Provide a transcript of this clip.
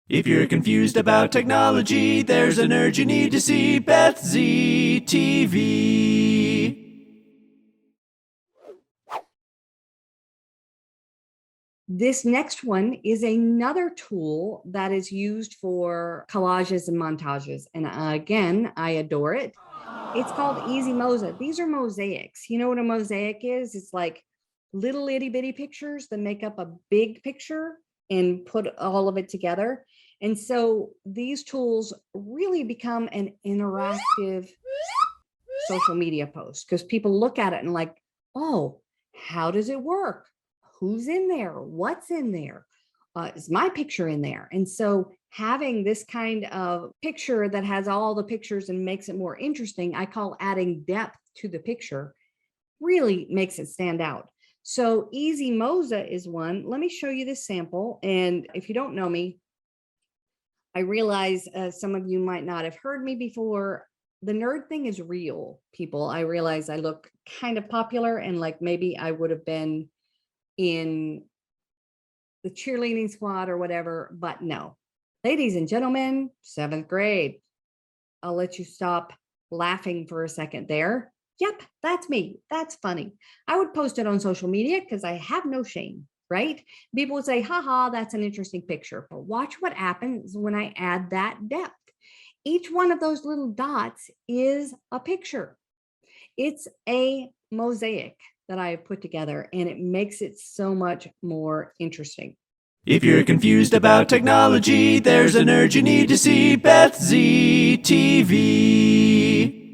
If you're confused about technology, there's a nerd you need to see. Beth Z TV. This next one is another tool that is used for collages and montages. And again, I adore it. It's called Easy Mosa. These are mosaics. You know what a mosaic is? It's like little itty bitty pictures that make up a big picture and put all of it together. And so these tools really become an interactive social media post because people look at it and like, oh, how does it work? Who's in there? What's in there? Is my picture in there? And so having this kind of picture that has all the pictures and makes it more interesting, I call adding depth to the picture, really makes it stand out. So Easy Mosa is one. Let me show you this sample. And if you don't know me, I realize some of you might not have heard me before. The nerd thing is real, people. I realize I look kind of popular and like maybe I would have been in the cheerleading squad or whatever, but no. Ladies and gentlemen, 7th grade. I'll let you stop laughing for a second there. Yep, that's me. That's funny. I would post it on social media because I have no shame, right? People would say, haha, that's an interesting picture. But watch what happens when I add that depth. Each one of those little dots is a picture. It's a mosaic that I have put together, and it makes it so much more interesting. If you're confused about technology, there's a nerd you need to see. Beth Z TV.